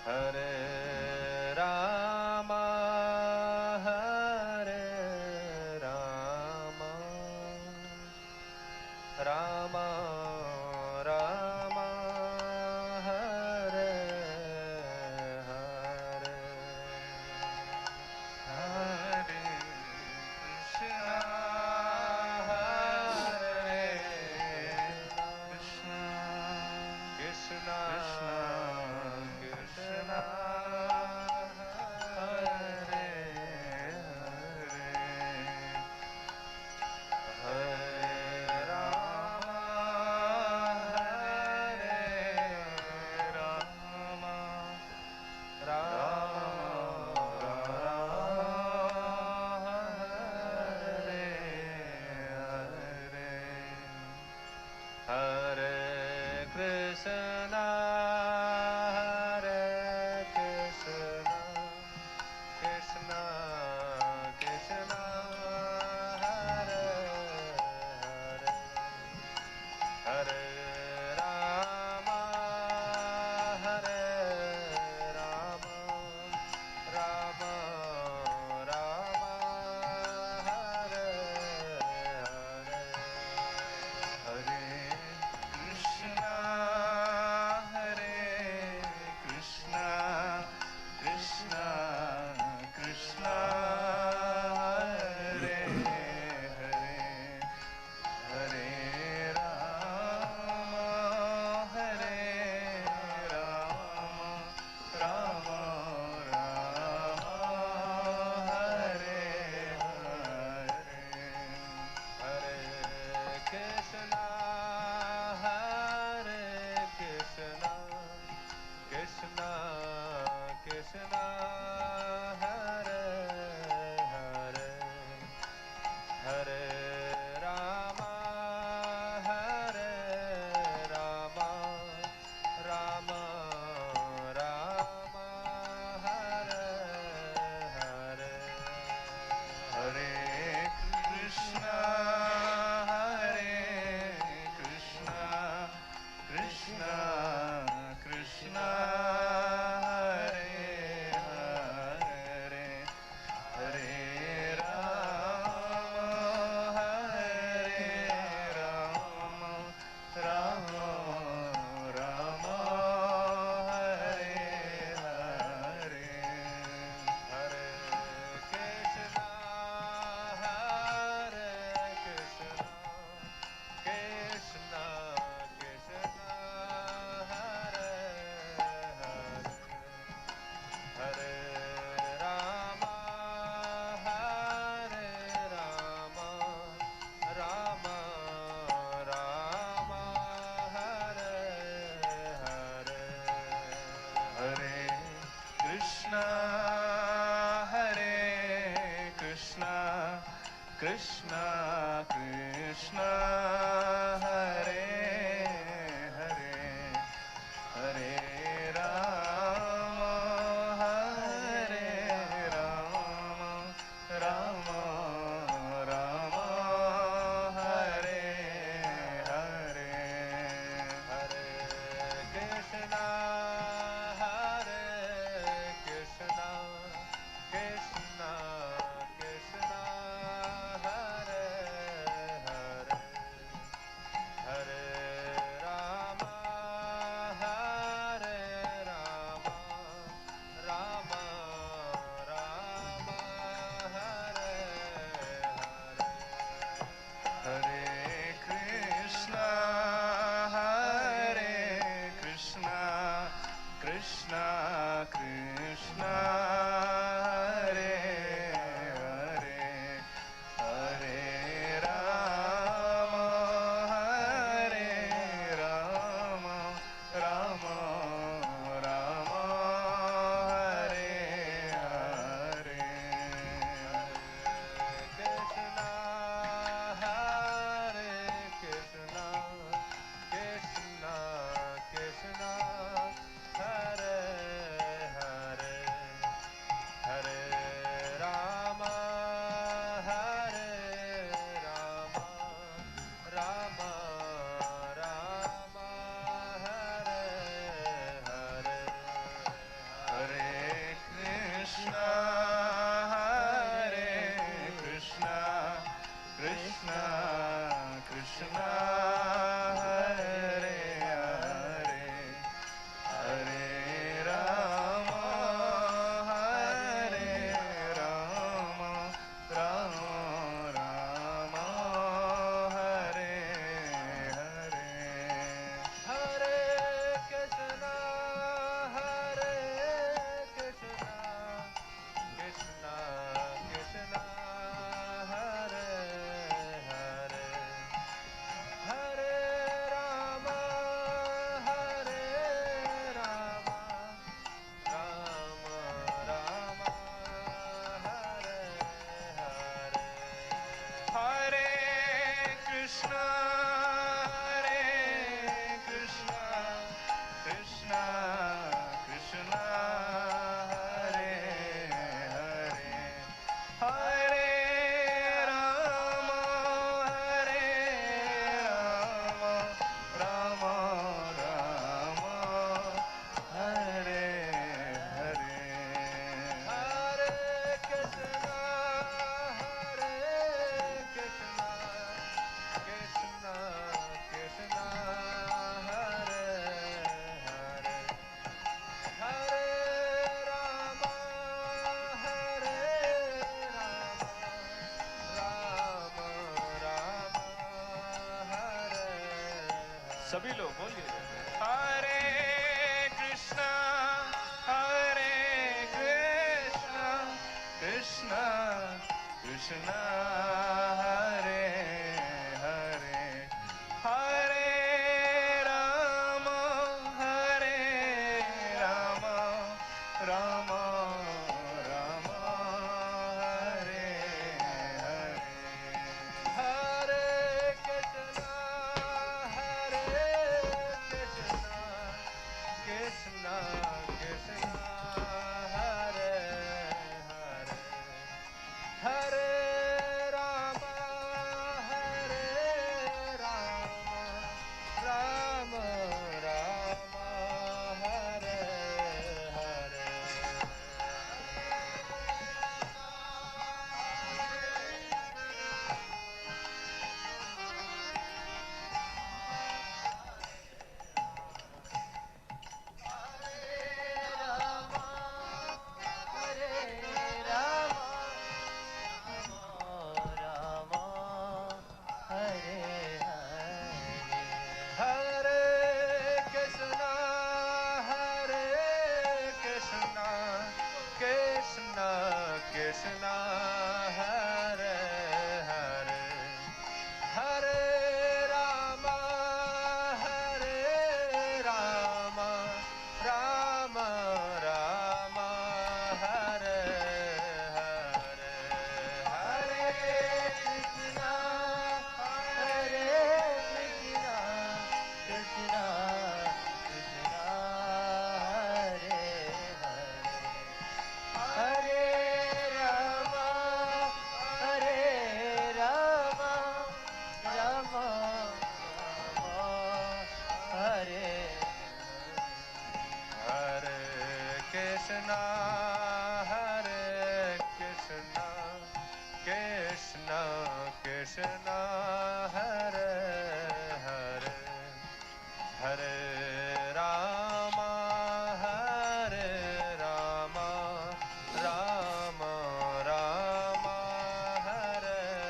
Hare Rama, Hare Rama, Rama Rama, Hare Hare, Hare Krishna, Hare Krishna, Krishna Krishna, Hare Hare, Hare Rama, Hare Rama, Rama Rama, Hare Hare, Hare Krishna, Hare Krishna, Krishna Krishna, Hare Hare, Hare Rama, Hare Rama, Rama Rama, Hare Hare, Hare Krishna, Hare Krishna, Krishna Krishna, Hare Hare, Hare Rama, Hare Rama, Rama Rama, Hare Hare, Hare Krishna, Hare Krishna, Krishna Krishna, Hare Hare, Hare Rama, Hare Rama, Rama Rama, Hare Hare, Hare Krishna, Hare Krishna, Krishna Krishna, Hare Hare, Hare Rama, Hare Rama, Rama Rama, Hare Hare, Hare Krishna, Hare Krishna, Krishna Krishna, Hare Hare, Hare Rama, Hare Rama, Rama Rama, Hare Hare, Hare Krishna, Hare Krishna, Krishna Krishna, Hare Hare, Hare Rama, Hare Rama, Rama Rama, Hare Hare, Hare Krishna, Hare Krishna, Krishna Krishna, Hare Hare, Hare Rama, Hare Rama, Rama Rama, Hare Hare, Hare Krishna, Hare Krishna, Krishna Krishna, Hare Hare, Hare Rama, Hare Rama, Rama Rama, Hare Hare, Krishna, Hare Krishna, Krishna Krishna, Hare Hare, Krishna, Hare Hare, Hare Rama, Hare Rama, Rama Rama, Hare Hare, Hare Krishna, Hare Krishna, Krishna Krishna, Hare Hare, Hare Rama, Hare Rama, Rama Rama, Hare Hare. Hare Krishna, Hare Krishna, Krishna Krishna, Hare Hare, Hare Rama, Hare Rama, Rama Rama, Hare Hare, Hare Krishna, Hare Krishna, Krishna Krishna, Hare Hare, Hare Rama, Hare Rama, Rama Rama, Hare Hare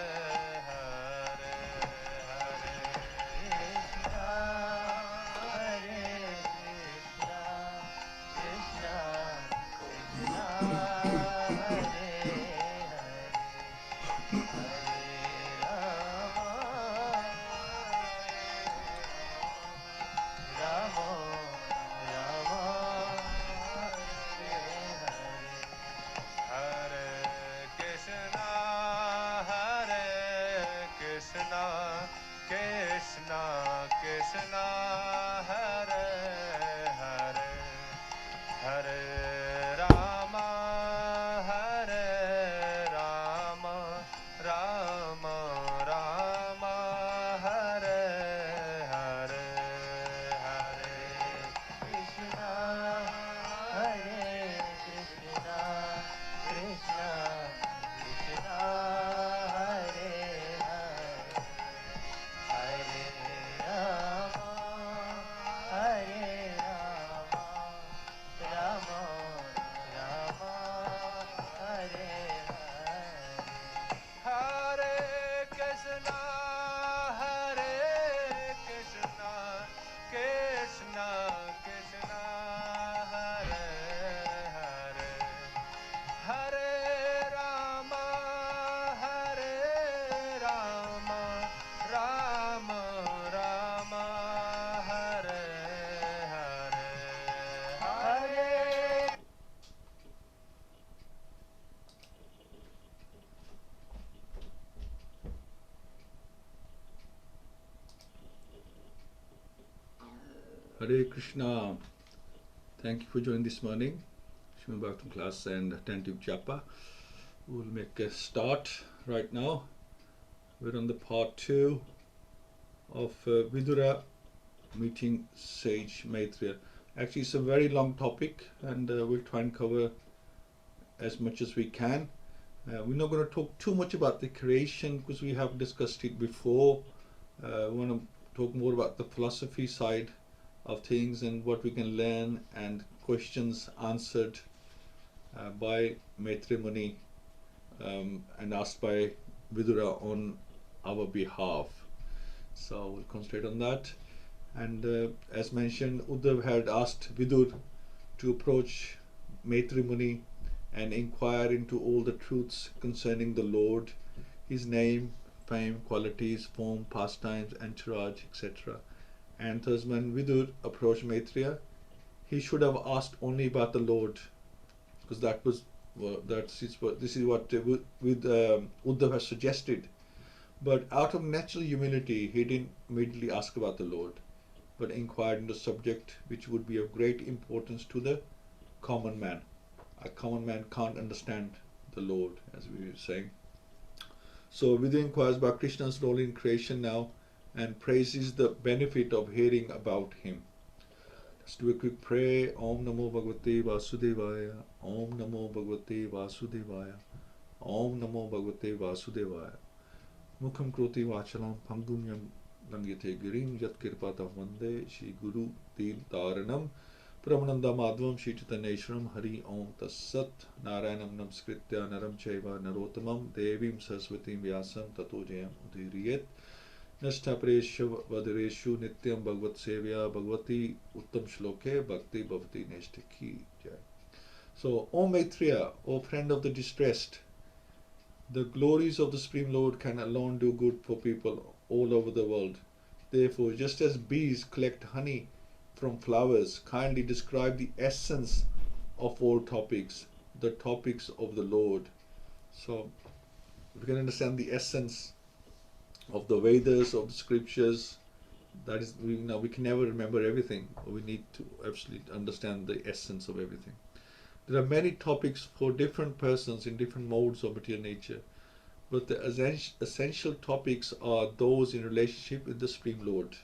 Krishna, Hare Krishna, Krishna Krishna, Hare Hare, Hare Rama, Hare Rama, Rama Rama, Hare Hare, Hare Krishna, Hare Krishna, Krishna Krishna, Hare Krishna Krishna, Hare Hare, Hare Rama, Hare Rama, Rama Rama, Hare Hare, Hare Krishna, Hare Krishna, Krishna Krishna, Hare Hare, Hare Rama, Rama Rama, Hare Hare, Hare Krishna, Hare Krishna, Krishna Krishna, Hare Hare, Hare Rama, Hare Rama, Rama Rama, Hare Hare, Hare. Hare Krishna. Thank you for joining this morning. Shrimad Bhagavatam class and Untitled Chapter. We'll make a start right now. We're on the part 2 of Vidura meeting sage Maitreya. Actually, it's a very long topic, and we'll try and cover as much as we can. We're not going to talk too much about the creation because we have discussed it before. We want to talk more about the philosophy side of things and what we can learn, and questions answered by Maitreya Muni and asked by Vidura on our behalf. So we'll concentrate on that. And as mentioned, Uddhav had asked Vidur to approach Maitreya Muni and inquire into all the truths concerning the Lord his name, fame, qualities, form, pastimes, entourage, etc. And thus when Vidur approached Maitreya, he should have asked only about the Lord, because this is what Uddhav has suggested. But out of natural humility, he didn't immediately ask about the Lord, but inquired into a subject which would be of great importance to the common man. A common man can't understand the Lord, as we were saying. So Vidura inquires about Krishna's role in creation now and praises the benefit of hearing about him. Let's do a quick prayer. Om Namo Bhagavate Vasudevaya. Om Namo Bhagavate Vasudevaya. Om Namo Bhagavate Vasudevaya. Mukham Kroti Vachalam Pangumyam Langyate Girim Yat Kirpata Vande Shri Guru Dil Taranam Pramananda Madhvam Shri Chaitanyeshwaram Hari Om Tassat Narayanam Namskritya Naram Chaiva Narotamam Devim Saraswatim Vyasam Tato Jayam Udhiriyet Nashtapreshu Vadareshu Nityam Bhagavat Sevya Bhagavati Uttam Shloke Bhakti Bhavati Neshtaki Jai. So, O Maitreya, O friend of the distressed, the glories of the Supreme Lord can alone do good for people all over the world. Therefore, just as bees collect honey from flowers, kindly describe the essence of all topics, the topics of the Lord. So, we can understand the essence of the Vedas, of the scriptures. That is, we can never remember everything. We need to actually understand the essence of everything. There are many topics for different persons in different modes of material nature, but the essential topics are those in relationship with the Supreme Lord.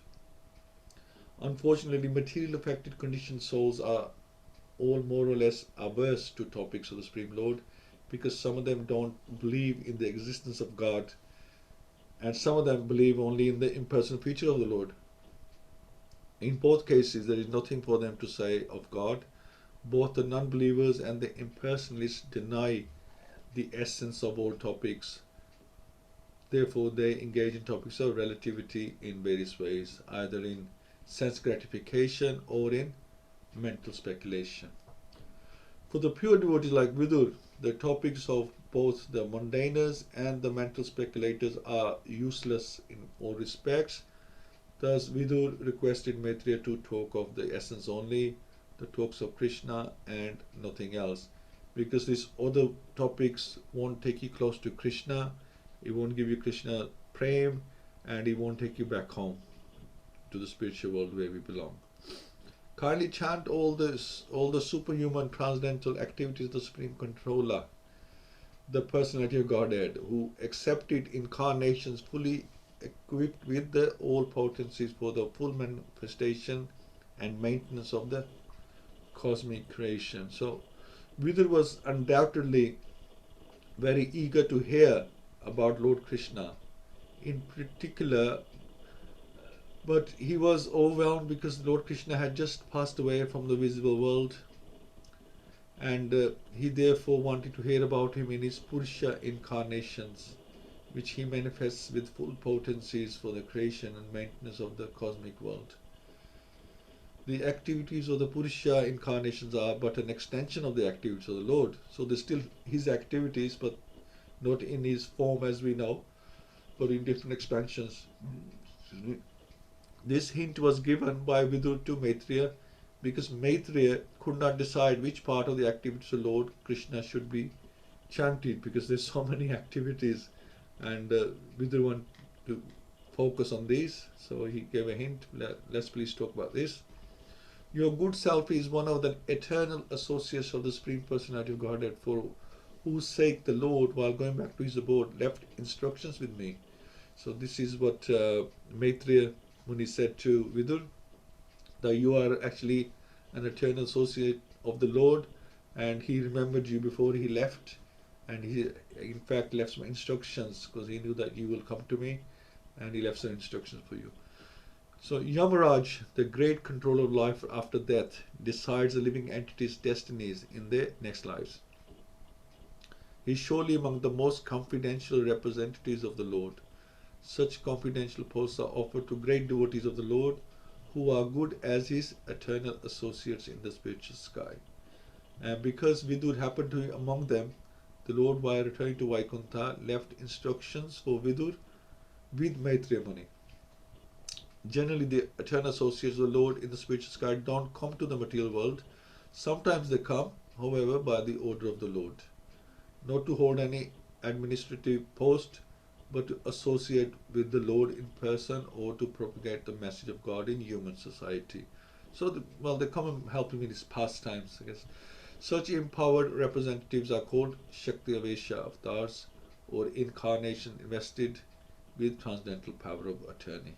Unfortunately, material affected conditioned souls are all more or less averse to topics of the Supreme Lord, because some of them don't believe in the existence of God, and some of them believe only in the impersonal feature of the Lord. In both cases, there is nothing for them to say of God. Both the non-believers and the impersonalists deny the essence of all topics. Therefore, they engage in topics of relativity in various ways, either in sense gratification or in mental speculation. For the pure devotees like Vidur, the topics of both the mundaners and the mental speculators are useless in all respects. Thus, Vidur requested Maitreya to talk of the essence only, the talks of Krishna and nothing else, because these other topics won't take you close to Krishna, it won't give you Krishna prem, and it won't take you back home to the spiritual world where we belong. Kindly chant all the superhuman transcendental activities of the Supreme Controller, the personality of Godhead, who accepted incarnations fully equipped with the all potencies for the full manifestation and maintenance of the cosmic creation. So Vidura was undoubtedly very eager to hear about Lord Krishna in particular, but he was overwhelmed because Lord Krishna had just passed away from the visible world, and he therefore wanted to hear about him in his Purusha incarnations, which he manifests with full potencies for the creation and maintenance of the cosmic world. The activities of the Purusha incarnations are but an extension of the activities of the Lord. So they're still his activities, but not in his form as we know, but in different expansions. This hint was given by Vidura to Maitreya because Maitreya could not decide which part of the activities of Lord Krishna should be chanted, because there's so many activities, and Vidura wanted to focus on these. So he gave a hint. Let's please talk about this. Your good self is one of the eternal associates of the Supreme Personality of Godhead, for whose sake the Lord, while going back to his abode, left instructions with me. So this is what Maitreya Muni said to Vidura, that you are actually an eternal associate of the Lord, and he remembered you before he left, and he in fact left some instructions because he knew that you will come to me, and he left some instructions for you. So Yamaraj, the great controller of life after death, decides the living entities' destinies in their next lives. He is surely among the most confidential representatives of the Lord. Such confidential posts are offered to great devotees of the Lord, who are good as his eternal associates in the spiritual sky. And because Vidura happened to be among them, The Lord, while returning to Vaikuntha, left instructions for Vidur with Maitreya Muni. Generally, the eternal associates of the Lord in the spiritual sky don't come to the material world. Sometimes they come, however, by the order of the Lord, not to hold any administrative post, but to associate with the Lord in person or to propagate the message of God in human society. So, they come and help him in his pastimes, I guess. Such empowered representatives are called Shakti Avesha avatars, or incarnation invested with transcendental power of attorney.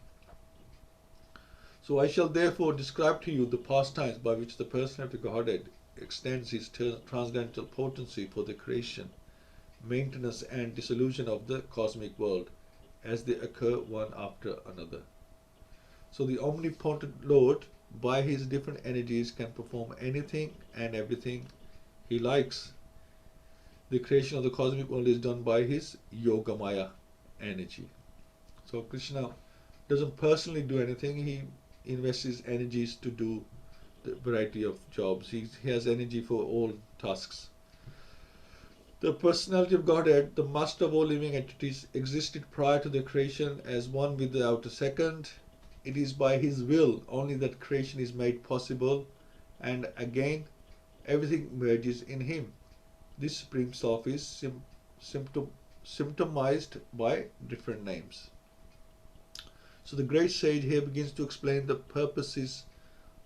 So I shall therefore describe to you the pastimes by which the personality of Godhead extends his transcendental potency for the creation, maintenance and dissolution of the cosmic world as they occur one after another. So the omnipotent Lord, by his different energies, can perform anything and everything he likes. The creation of the cosmic world is done by his Yogamaya energy. So Krishna doesn't personally do anything, he invests his energies to do the variety of jobs. He has energy for all tasks. The personality of Godhead, the master of all living entities, existed prior to the creation as one without a second. It is by his will only that creation is made possible, and again everything merges in him. This Supreme Self is symptomized by different names. So the great sage here begins to explain the purposes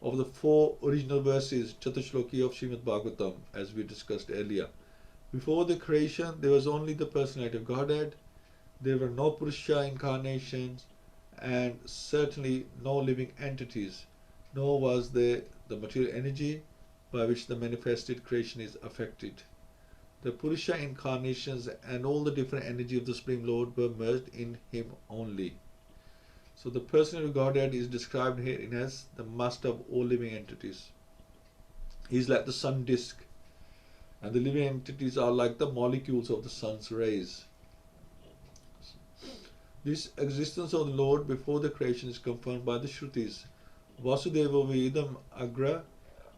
of the 4 original verses, Chatashloki of Srimad Bhagavatam, as we discussed earlier. Before the creation, there was only the personality of Godhead. There were no Purusha incarnations and certainly no living entities, nor was there the material energy by which the manifested creation is affected. The Purusha incarnations and all the different energy of the Supreme Lord were merged in him only. So the personality of Godhead is described here as the master of all living entities. He is like the sun disk, and the living entities are like the molecules of the sun's rays. This existence of the Lord before the creation is confirmed by the Shrutis. Vasudeva Vedam Agra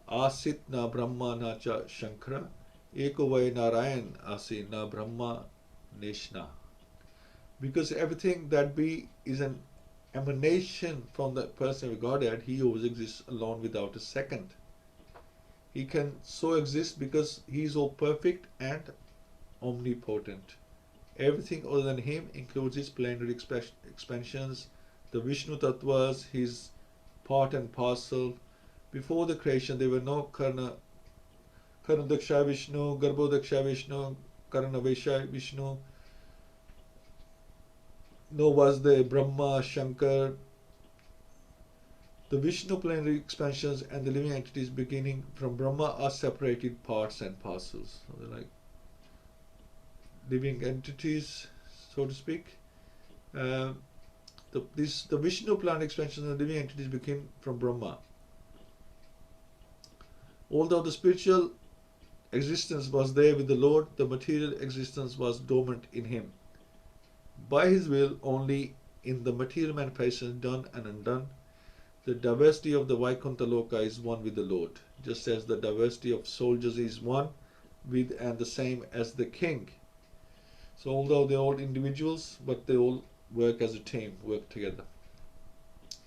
Asit na Brahma na cha Shankara Eko vai Narayan Asi na Brahma Neshna. Because everything that be is an emanation from the person of Godhead, he always exists alone without a second. He can so exist because he is all perfect and omnipotent. Everything other than him includes his plenary expansions, the Vishnu Tattvas, his part and parcel. Before the creation, there were no Karna Daksha Vishnu, Garbho Daksha Vishnu, Karna Vesha Vishnu. Nor was there Brahma, Shankar. The Vishnu plenary expansions and the living entities beginning from Brahma are separated parts and parcels. So they're like living entities, so to speak. The Vishnu plenary expansions and the living entities begin from Brahma. Although the spiritual existence was there with the Lord, the material existence was dormant in him. By his will, only in the material manifestations done and undone, the diversity of the Vaikuntha Loka is one with the Lord, just as the diversity of soldiers is one with and the same as the king. So although they're all individuals, but they all work as a team, work together.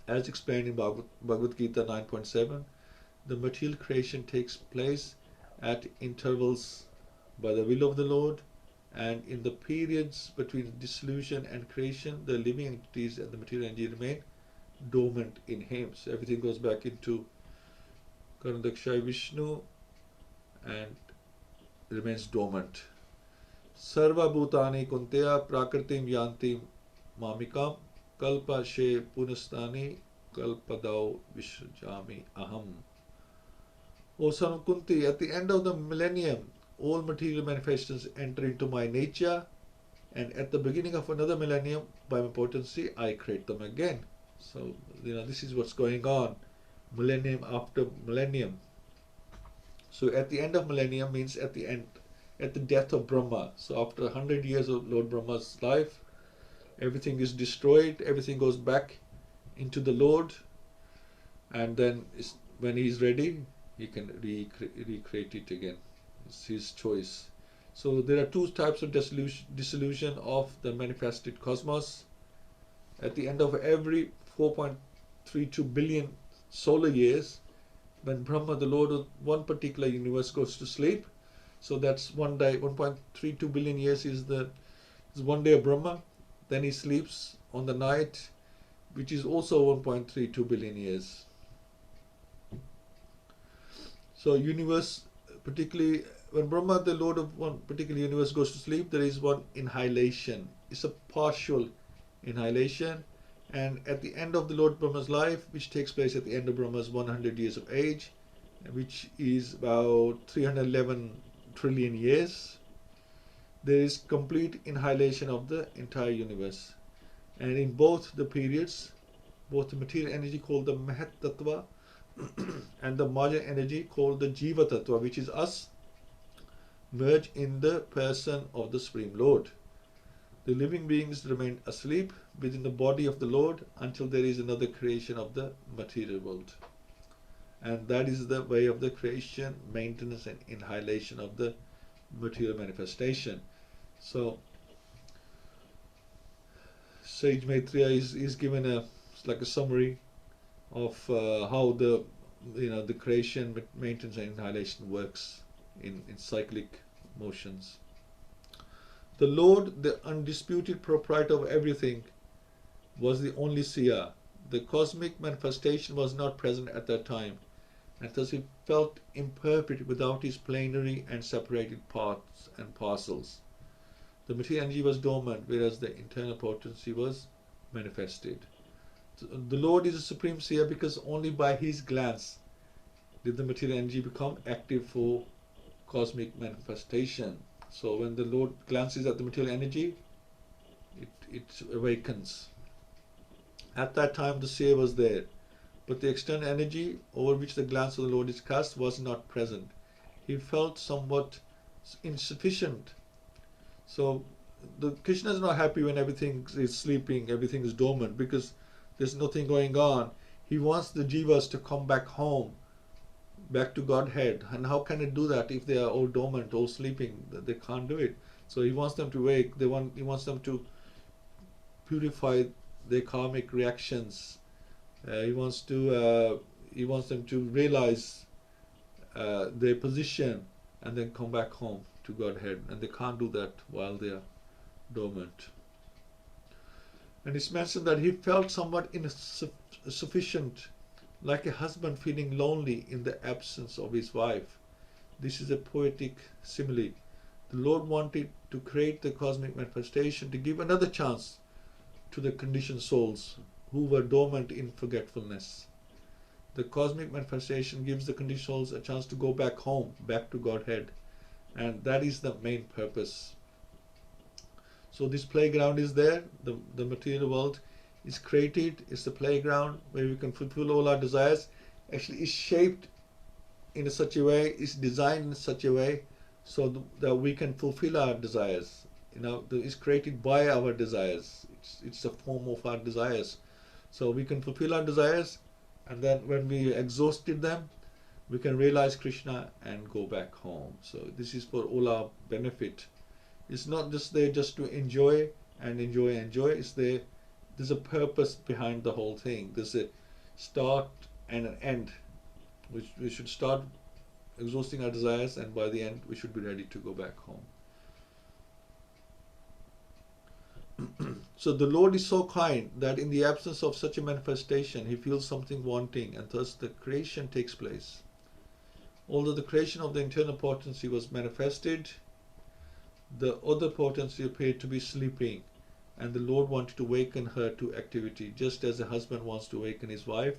As explained in Bhagavad-Gita 9.7, the material creation takes place at intervals by the will of the Lord, and in the periods between dissolution and creation, the living entities and the material energy remain dormant in him. So everything goes back into Karnadaksha Vishnu and remains dormant. Sarva Bhutani Kunteya Prakritim Yantim Mamikam Kalpa She Punastani Kalpadao Vishrajami Aham. O son of Kunti, at the end of the millennium, all material manifestations enter into my nature, and at the beginning of another millennium, by my potency, I create them again. So, this is what's going on, millennium after millennium. So at the end of millennium means at the death of Brahma. So after 100 years of Lord Brahma's life, everything is destroyed, everything goes back into the Lord, and then when he's ready, he can recreate it again. It's his choice. So there are two types of dissolution of the manifested cosmos. At the end of every 4.32 billion solar years, when Brahma, the Lord of one particular universe, goes to sleep, so that's one day, 1.32 billion years is one day of Brahma. Then he sleeps on the night, which is also 1.32 billion years. So universe, particularly when Brahma, the Lord of one particular universe, goes to sleep, there is one annihilation. It's a partial annihilation. And at the end of the Lord Brahma's life, which takes place at the end of Brahma's 100 years of age, which is about 311 trillion years, there is complete annihilation of the entire universe. And in both the periods, both the material energy called the Mahat Tattva and the marginal energy called the Jiva Tattva, which is us, merge in the person of the Supreme Lord. The living beings remain asleep within the body of the Lord until there is another creation of the material world. And that is the way of the creation, maintenance and annihilation of the material manifestation. So Sage Maitreya is given a summary of how the creation, maintenance and annihilation works in cyclic motions. The Lord, the undisputed proprietor of everything, was the only seer. The cosmic manifestation was not present at that time, and thus he felt imperfect without his plenary and separated parts and parcels. The material energy was dormant, whereas the internal potency was manifested. The Lord is a supreme seer because only by his glance did the material energy become active for cosmic manifestation. So when the Lord glances at the material energy, it awakens. At that time the seer was there, but the external energy over which the glance of the Lord is cast was not present. He felt somewhat insufficient. So the Krishna is not happy when everything is sleeping, everything is dormant, because there's nothing going on. He wants the jivas to come back home, back to Godhead. And how can it do that if they are all dormant, all sleeping? They can't do it. So he wants them to wake. He wants them to purify their karmic reactions. He wants them to realize their position and then come back home to Godhead. And they can't do that while they are dormant. And it's mentioned that he felt somewhat insufficient, like a husband feeling lonely in the absence of his wife. This is a poetic simile. The Lord wanted to create the cosmic manifestation to give another chance to the conditioned souls who were dormant in forgetfulness. The cosmic manifestation gives the conditioned souls a chance to go back home, back to Godhead. And that is the main purpose. So this playground is there. The material world is created. It's the playground where we can fulfill all our desires. Actually, it's shaped in such a way, it's designed in such a way so that we can fulfill our desires. It's created by our desires. It's a form of our desires. So we can fulfill our desires, and then when we exhausted them, we can realize Krishna and go back home. So this is for all our benefit. It's not just there just to enjoy and enjoy. It's there. There's a purpose behind the whole thing. There's a start and an end. We should start exhausting our desires, and by the end we should be ready to go back home. So the Lord is so kind that in the absence of such a manifestation, he feels something wanting, and thus the creation takes place. Although the creation of the internal potency was manifested, the other potency appeared to be sleeping, and the Lord wanted to waken her to activity, just as a husband wants to awaken his wife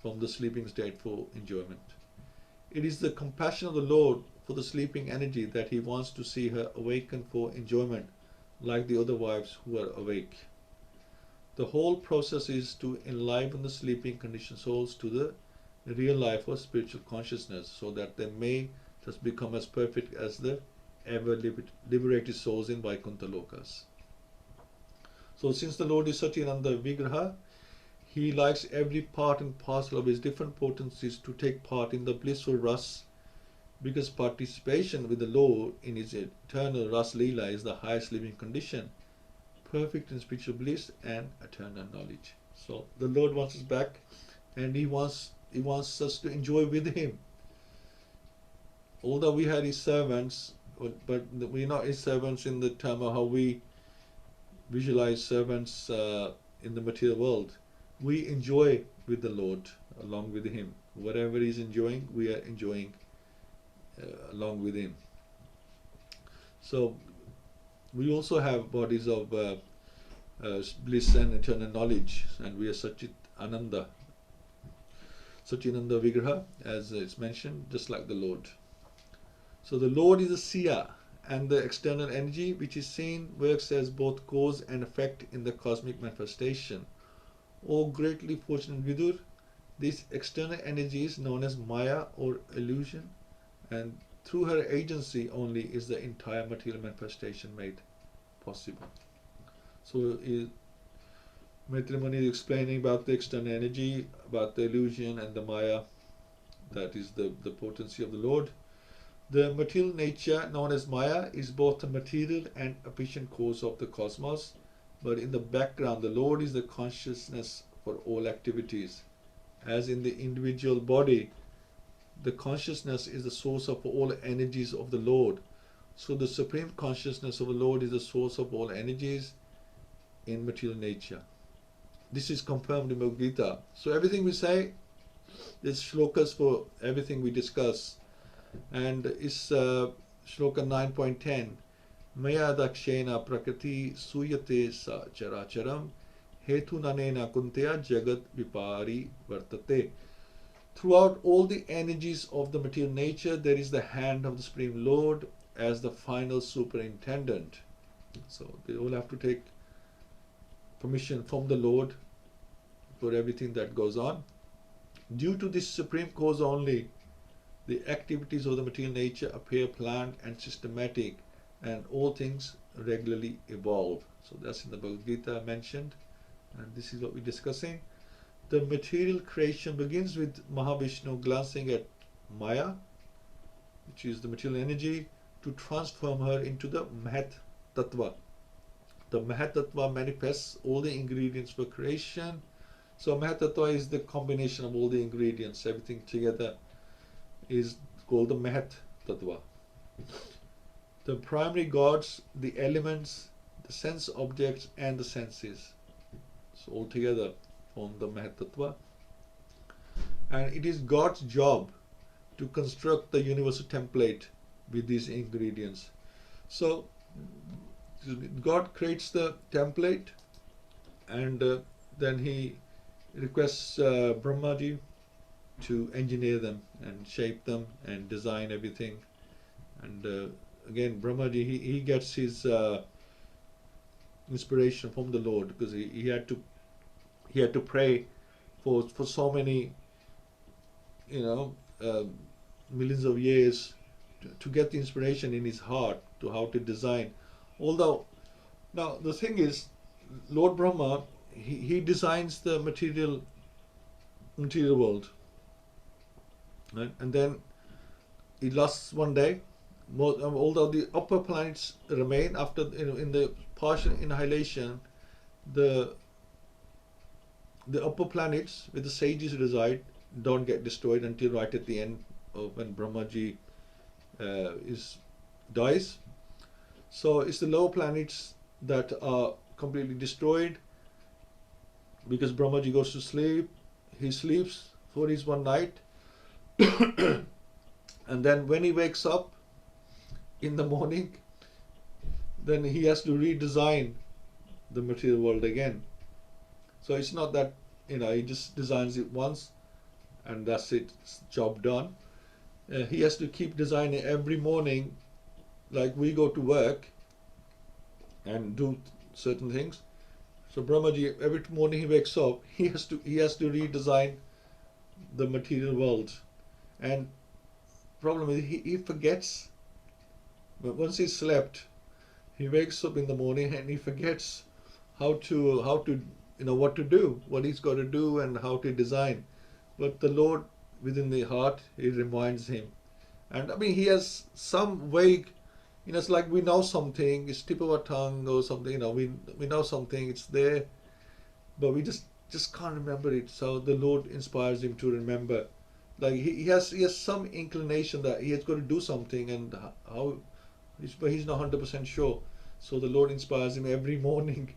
from the sleeping state for enjoyment. It is the compassion of the Lord for the sleeping energy that he wants to see her awaken for enjoyment, like the other wives who are awake. The whole process is to enliven the sleeping conditioned souls to the real life of spiritual consciousness, so that they may thus become as perfect as the ever liberated souls in Vaikuntha Lokas. So since the Lord is Satyananda Vigraha, he likes every part and parcel of his different potencies to take part in the blissful ras because participation with the Lord in His eternal Ras Leela is the highest living condition, perfect in spiritual bliss and eternal knowledge. So the Lord wants us back, and He wants us to enjoy with Him. Although we had His servants, but we're not His servants in the term of how we visualize servants in the material world. We enjoy with the Lord along with Him. Whatever He's enjoying, we are enjoying along with Him. So we also have bodies of bliss and eternal knowledge, and we are Satchitananda Vigraha, as it's mentioned, just like the Lord. So the Lord is a seer, and the external energy which is seen works as both cause and effect in the cosmic manifestation. O greatly fortunate Vidur, this external energy is known as Maya or illusion, and through her agency only is the entire material manifestation made possible. So Maitreya Muni is explaining about the external energy, about the illusion and the Maya, that is the potency of the Lord. The material nature known as Maya is both the material and efficient cause of the cosmos, but in the background the Lord is the consciousness for all activities. As in the individual body, the consciousness is the source of all energies of the Lord. So the supreme consciousness of the Lord is the source of all energies in material nature. This is confirmed in Bhagavad-Gita. So everything we say, there's shlokas for everything we discuss. And it's shloka 9.10. Maya dakshena prakriti suyate sa characharam hetu nanena kuntya jagat vipari vartate. Throughout all the energies of the material nature, there is the hand of the Supreme Lord as the final superintendent. So they all have to take permission from the Lord for everything that goes on. Due to this supreme cause only, the activities of the material nature appear planned and systematic, and all things regularly evolve. So that's in the Bhagavad-Gita mentioned, and this is what we're discussing. The material creation begins with Mahavishnu glancing at Maya, which is the material energy, to transform her into the Mahat Tattva. The Mahat Tattva manifests all the ingredients for creation. So Mahat Tattva is the combination of all the ingredients, everything together is called the Mahat Tattva. The primary gods, the elements, the sense objects and the senses, so all together form the Mahat Tattva. And it is God's job to construct the universal template with these ingredients. So God creates the template, and then He requests Brahmaji to engineer them and shape them and design everything. And again, Brahmaji, he gets his inspiration from the Lord, because he had to pray for so many millions of years to get the inspiration in his heart to how to design. Although now the thing is, Lord Brahma, he designs the material world, right? And then it lasts one day. Although the upper planets remain after, in the partial annihilation, the upper planets where the sages reside don't get destroyed until right at the end of when Brahmaji dies. So it's the lower planets that are completely destroyed, because Brahmaji goes to sleep. He sleeps for his one night and then when he wakes up in the morning, then he has to redesign the material world again. So it's not that he just designs it once and that's it, job done. He has to keep designing every morning, like we go to work and do certain things. So Brahmaji, every morning he wakes up, he has to redesign the material world. And problem is he forgets. But once he slept, he wakes up in the morning and he forgets how to what to do, what he's got to do and how to design. But the Lord within the heart, He reminds him, And I mean, he has some vague, it's like we know something, it's tip of our tongue or something, we know something, it's there, but we just can't remember it. So the Lord inspires him to remember. Like he has some inclination that he has got to do something, and how, but he's not 100% sure. So the Lord inspires him every morning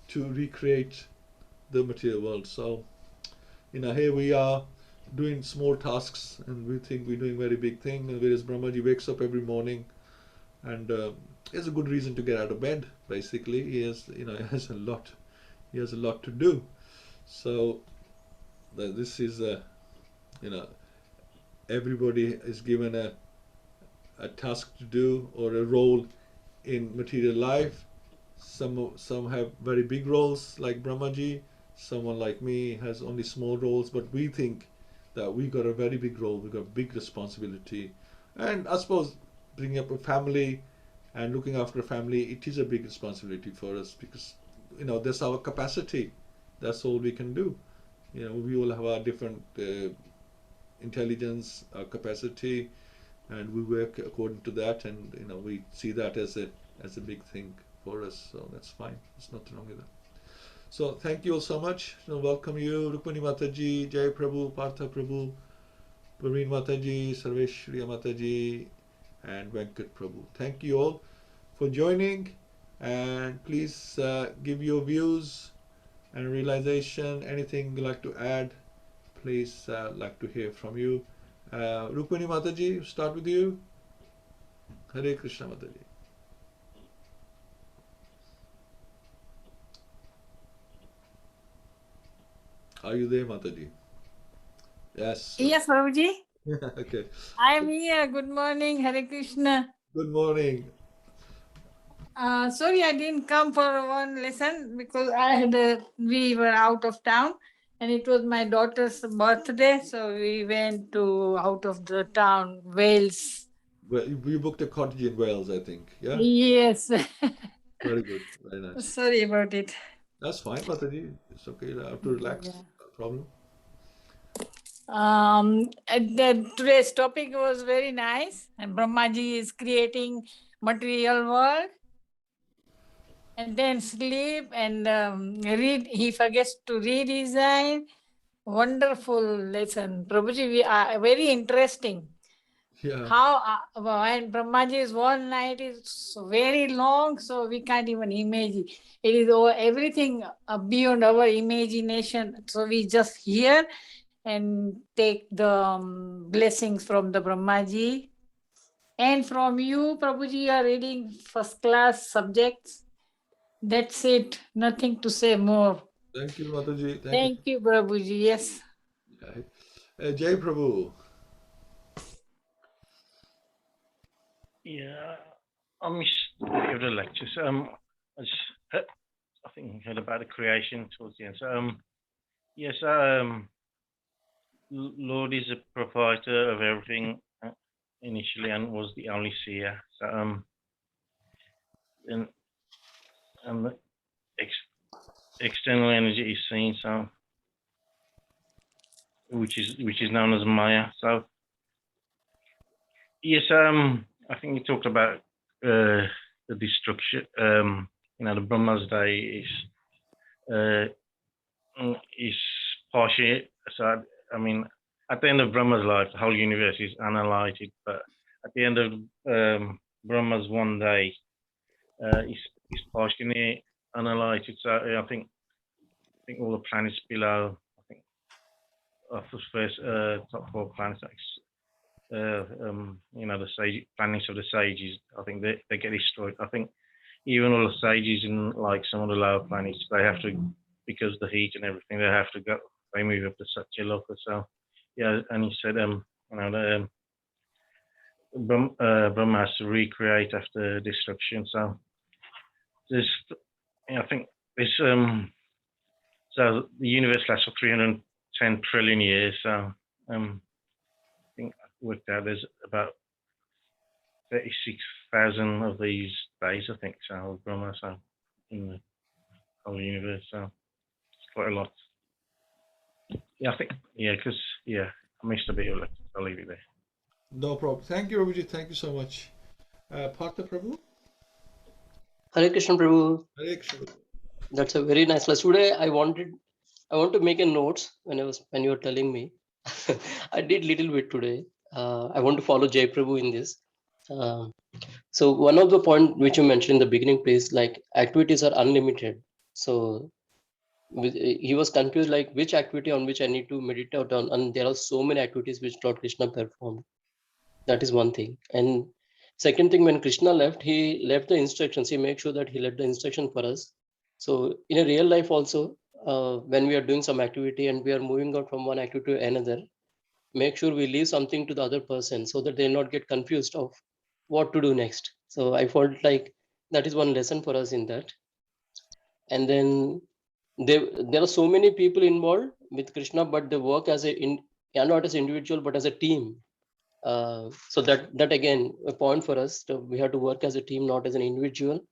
to recreate the material world. So here we are doing small tasks, and we think we're doing very big thing. And whereas Brahmaji wakes up every morning, and he has a good reason to get out of bed. Basically, he has a lot to do. So this is you know everybody is given a task to do or a role in material life. Some have very big roles like Brahmaji. Someone like me has only small roles, but we think that we got a very big role. We got big responsibility, and I suppose bringing up a family and looking after a family, it is a big responsibility for us because that's our capacity. That's all we can do. We all have our different intelligence, our capacity, and we work according to that, and we see that as a big thing for us. So that's fine. There's nothing wrong with that. So thank you all so much. Welcome you, Rukmani Mataji, Jai Prabhu, Partha Prabhu, Parveen Mataji, Sarveshriya Mataji, and Venkat Prabhu. Thank you all for joining, and please give your views and realization. Anything you'd like to add, please like to hear from you. Rukmani Mataji, start with you. Hare Krishna Mataji. Are you there, Mataji? Yes. Yes, Prabhuji. Okay. I am here. Good morning, Hare Krishna. Good morning. Sorry, I didn't come for one lesson because we were out of town and it was my daughter's birthday. So we went to out of the town, Wales. Well, you booked a cottage in Wales, I think. Yeah. Yes. Very good. Very nice. Sorry about it. That's fine, Mataji. It's okay. You have to relax. Yeah. No problem. Today's topic was very nice. And Brahmaji is creating material world. And then sleep and read. He forgets to redesign. Wonderful lesson, Prabhuji. We are very interesting. Yeah. How when Brahmaji's one night is very long, so we can't even imagine. It is everything beyond our imagination. So we just hear and take the blessings from the Brahmaji. And from you, Prabhuji, you are reading first class subjects. That's it. Nothing to say more. Thank you, Mataji. Thank you, Prabhuji. Yes. Jai Prabhu. Yeah, I missed a the lectures. I just heard, I think I heard about the creation towards the end. So, yes, Lord is a provider of everything initially and was the only seer. So, and the external energy is seen. So, which is known as Maya. So, yes, I think you talked about the destruction. The Brahma's day is partially. So, I mean, at the end of Brahma's life, the whole universe is annihilated. But at the end of Brahma's one day, is partially annihilated. So I think all the planets below. I think of the first top 4 planets. The sage planets of the sages. I think they get destroyed. I think even all the sages in like some of the lower planets, they have to, because of the heat and everything, they have to go. They move up to Satyaloka. So yeah, and he said, Brahma has to recreate after destruction. So I think this. So the universe lasts for 310 trillion years. So I think I worked out there's about 36,000 of these days, I think, so Brahma, so in the whole universe, so it's quite a lot. Yeah, I think, because I missed a bit of it. I'll leave it there. No problem. Thank you, Prabhuji. Thank you so much. Partha Prabhu? Hare Krishna Prabhu. Hare Krishna. That's a very nice class. Today I want to make a notes when you were telling me. I did little bit today. I want to follow Jai Prabhu in this. So one of the point which you mentioned in the beginning, please, like activities are unlimited. So he was confused, like which activity on which I need to meditate on, and there are so many activities which Lord Krishna performed. That is one thing. And second thing, when Krishna left, he left the instructions. He made sure that he left the instruction for us. So in a real life also, when we are doing some activity and we are moving out from one activity to another, make sure we leave something to the other person so that they not get confused of what to do next. So I felt like that is one lesson for us in that. And then there are so many people involved with Krishna, but they work as not as individual but as a team. So that again a point for us. So we have to work as a team, not as an individual.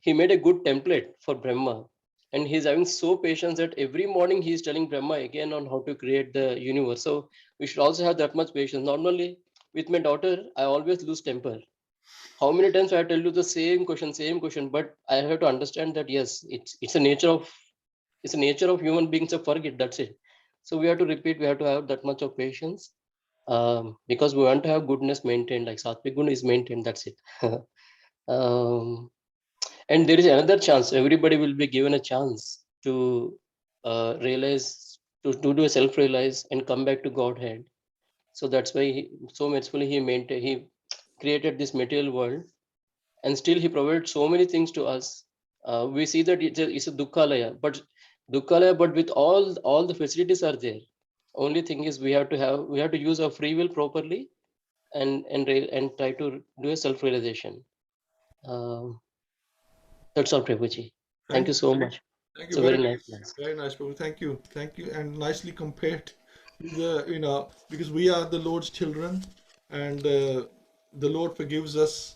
He made a good template for Brahma, and he's having so patience that every morning he's telling Brahma again on how to create the universe. So we should also have that much patience. Normally with my daughter, I always lose temper. How many times I tell you the same question, but I have to understand that yes, it's a nature of human beings to forget. That's it. So we have to repeat. We have to have that much of patience. Because we want to have goodness maintained, like Sattvic Guna is maintained, that's it. And there is another chance. Everybody will be given a chance to realize, to do a self-realize and come back to Godhead. So that's why so mercifully he created this material world, and still he provided so many things to us. We see that it's a Dukkalaya, but with all the facilities are there. Only thing is we have to use our free will properly and try to do a self-realization. That's all, Prabhuji. Thank you so much. Thank It's you. a very nice class. Very nice, Prabhu. Thank you. Thank you. And nicely compared to the, because we are the Lord's children, and the Lord forgives us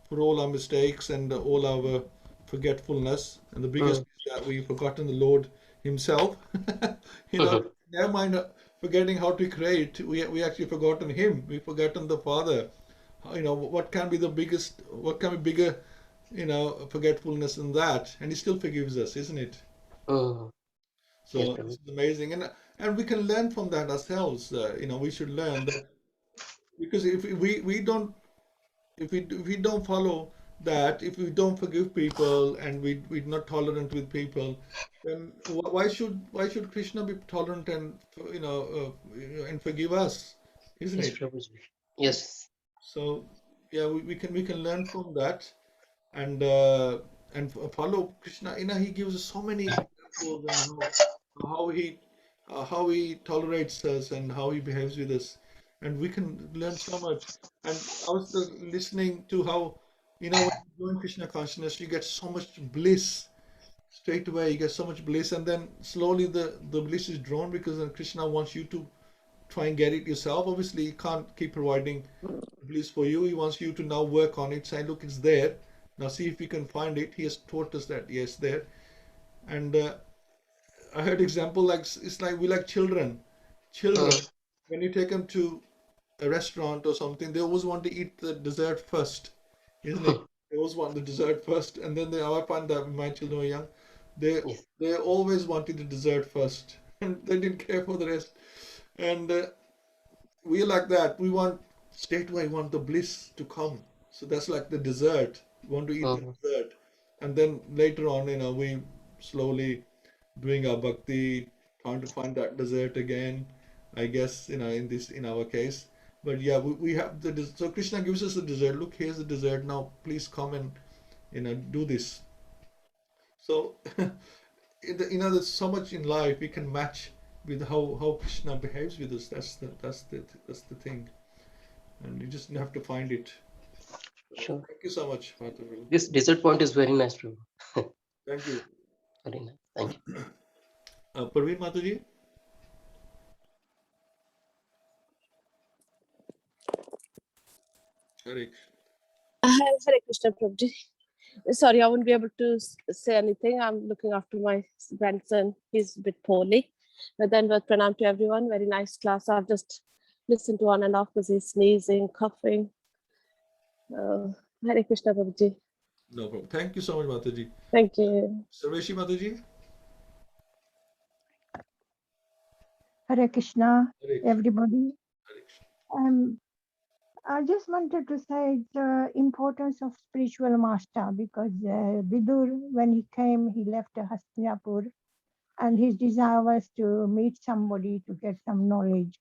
for all our mistakes and all our forgetfulness. And the biggest is that we've forgotten the Lord Himself. Never mind forgetting how to create. We actually forgotten Him. We've forgotten the Father. What can be bigger, forgetfulness than that? And He still forgives us, isn't it? Yes, So Prabhu. this is amazing, and we can learn from that ourselves. We should learn that, because if we don't follow that, if we don't forgive people and we're not tolerant with people, then why should Krishna be tolerant and and forgive us, isn't Yes, it? Prabhuji. Yes. So yeah, we can learn from that, and follow Krishna. He gives us so many examples, and how he tolerates us and how he behaves with us, and we can learn so much. And I was listening to how, when you join Krishna consciousness, you get so much bliss straight away. You get so much bliss, and then slowly the bliss is drawn, because then Krishna wants you to try and get it yourself. Obviously, he can't keep providing bliss for you. He wants you to now work on it, say, look, it's there. Now see if you can find it. He has taught us that, yes, there. And I heard example, like it's like we like children. Children, when you take them to a restaurant or something, they always want to eat the dessert first, isn't it? They always want the dessert first, and then I find that when my children were young, they Yes. they always wanted the dessert first, and they didn't care for the rest. And we like that. We want straight away. We want the bliss to come. So that's like the dessert. We want to eat the dessert, and then later on, we slowly doing our bhakti, trying to find that dessert again. I guess in our case. But yeah, we have so Krishna gives us the dessert. Look, here's the dessert. Now please come and do this. So there's so much in life we can match with how Krishna behaves with us. That's the thing, and you just have to find it. Sure. Thank you so much, Father. This dessert point is very nice, Prabhu. Thank you. Very nice. Thank you. Parveen Mataji. Hare Hare Krishna, Prabhuji. Sorry, I won't be able to say anything. I'm looking after my grandson. He's a bit poorly. But then, with pranam to everyone. Very nice class. I've just listen to on and off because he's sneezing, coughing. Hare Krishna, Prabhuji. No problem. Thank you so much, Mataji. Thank you. Sarveshi Mataji? Hare Krishna, Hare Krishna. everybody. Hare Krishna. I just wanted to say the importance of spiritual master because Vidur, when he came, he left Hastinapur and his desire was to meet somebody to get some knowledge.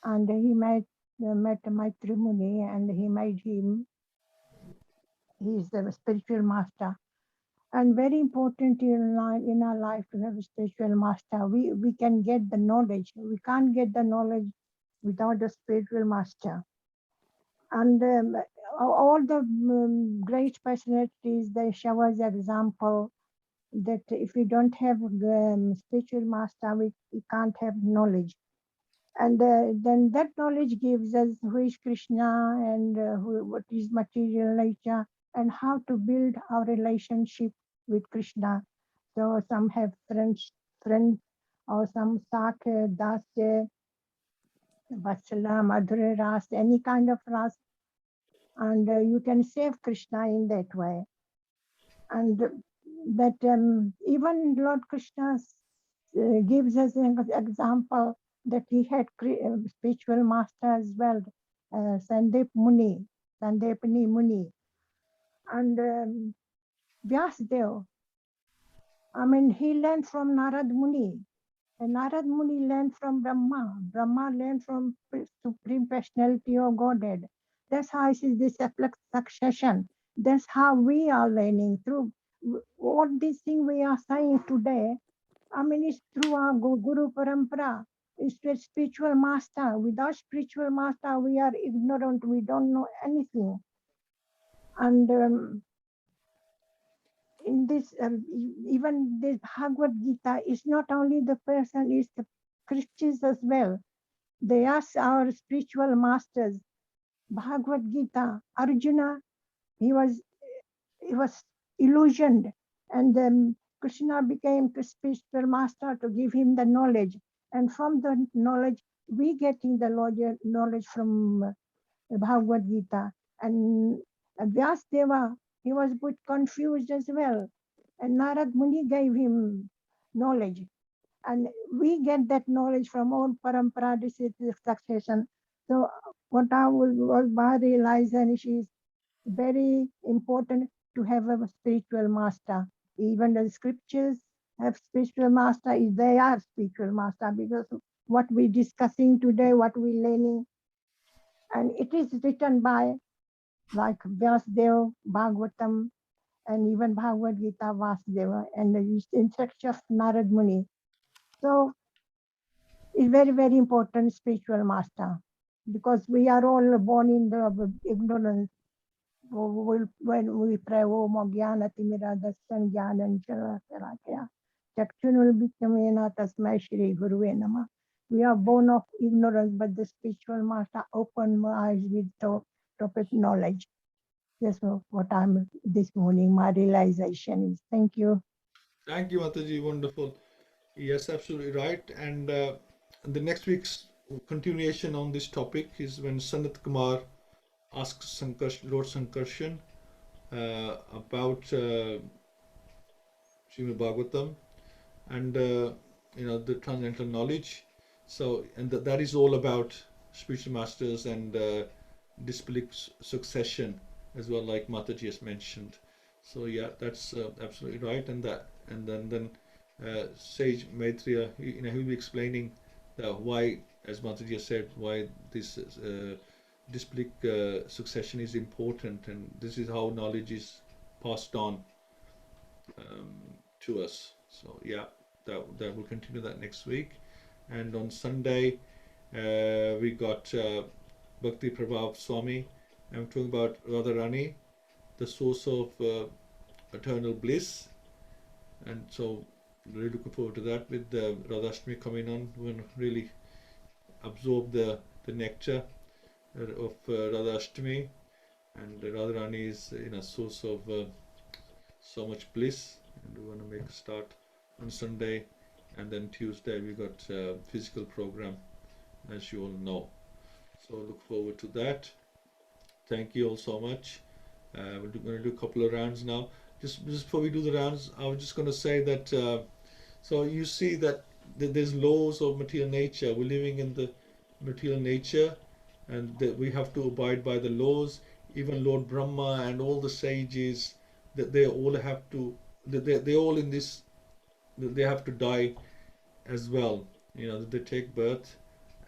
And he met Maitreya Muni and he made him his spiritual master. And very important in our life to have a spiritual master. We can get the knowledge. We can't get the knowledge without a spiritual master. And all the great personalities, they show us example that if we don't have spiritual master, we can't have knowledge. And then that knowledge gives us who is Krishna and what is material nature and how to build our relationship with Krishna. So some have friends, or some Sakya, Dasya, Vatsala, Madhura Ras, any kind of Ras. And you can save Krishna in that way. And that even Lord Krishna gives us an example that he had spiritual master as well, Sandipani Muni. And Vyasdev, I mean, he learned from Narad Muni. And Narad Muni learned from Brahma. Brahma learned from Supreme Personality of Godhead. That's how it is this succession. That's how we are learning through all these things we are saying today. I mean, it's through our Guru Parampara. It's the spiritual master. Without spiritual master, we are ignorant. We don't know anything. And in this, even this Bhagavad-Gita is not only the person, it's the Christians as well. They are our spiritual masters. Bhagavad-Gita, Arjuna, he was illusioned, and then Krishna became the spiritual master to give him the knowledge. And from the knowledge, we getting the knowledge from Bhagavad-Gita. And Vyasdeva, he was a bit confused as well. And Narad Muni gave him knowledge. And we get that knowledge from all parampara, this is the succession. So what I was realizing is very important to have a spiritual master. Even the scriptures have spiritual master, they are spiritual master, because what we're discussing today, what we're learning, and it is written by like Vyasdeva, Bhagavatam, and even Bhagavad-Gita, Vasudeva, and the instruction of Narad Muni. So it's very, very important spiritual master, because we are all born in the ignorance. When we pray, Om Jnana Timira Dasyan Jnana Charakya Chakshunul Bhikamena Tasmai Shri Guruve Namah. We are born of ignorance, but the spiritual master opened my eyes with topic knowledge. That's what I'm this morning, my realization is. Thank you. Thank you, Mataji. Wonderful. Yes, absolutely right. And the next week's continuation on this topic is when Sanat Kumar asks Lord Sankarshan about Srimad Bhagavatam and the transcendental knowledge. So, and that is all about spiritual masters and disciplic succession as well, like Mataji has mentioned. So yeah, that's absolutely right. And then Sage Maitreya, he'll be explaining why, as Mataji has said, why this disciplic succession is important, and this is how knowledge is passed on to us. So yeah, that will continue that next week. And on Sunday we got Bhakti Prabhav Swami. I'm talking about Radharani, the source of eternal bliss. And so really looking forward to that, with the Radhashtami coming on. We're going to really absorb the nectar of Radhashtami, and Radharani is a source of so much bliss, and we want to make a start on Sunday. And then Tuesday we got physical program, as you all know. So look forward to that. Thank you all so much. We're going to do a couple of rounds now. Just before we do the rounds, I was just going to say that so you see that there's laws of material nature. We're living in the material nature, and that we have to abide by the laws. Even Lord Brahma and all the sages, that they all have to, they all in this, they have to die as well. You know, they take birth,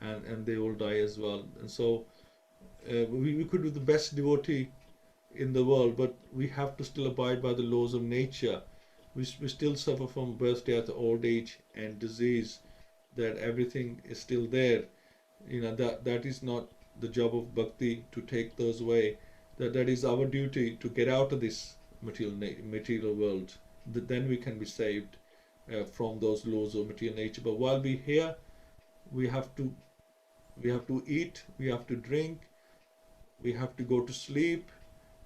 and they all die as well. And so we could be the best devotee in the world, but we have to still abide by the laws of nature. We still suffer from birth, death, old age, and disease. That everything is still there. You know, that is not the job of bhakti to take those away. That is our duty to get out of this material world. Then we can be saved from those laws of material nature. But while we're here, we have to eat, we have to drink, we have to go to sleep,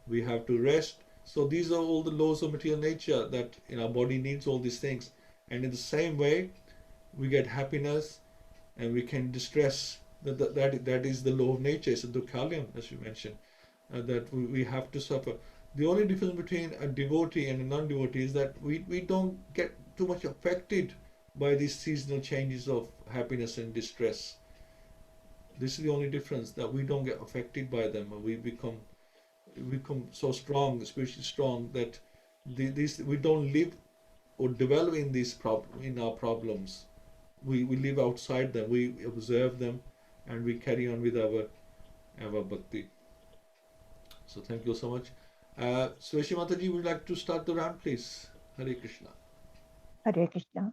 we have to rest. So these are all the laws of material nature, that our body needs all these things. And in the same way, we get happiness and we can distress. That is the law of nature. It's a dukkhalayam, as you mentioned, that we have to suffer. The only difference between a devotee and a non-devotee is that we don't get too much affected by these seasonal changes of happiness and distress. This is the only difference, that we don't get affected by them. We become so strong, spiritually strong, that we don't live or develop in our problems. We live outside them. We observe them, and we carry on with our bhakti. So thank you so much. Sveshi Mataji, would you like to start the round, please? Hare Krishna. Hare Krishna.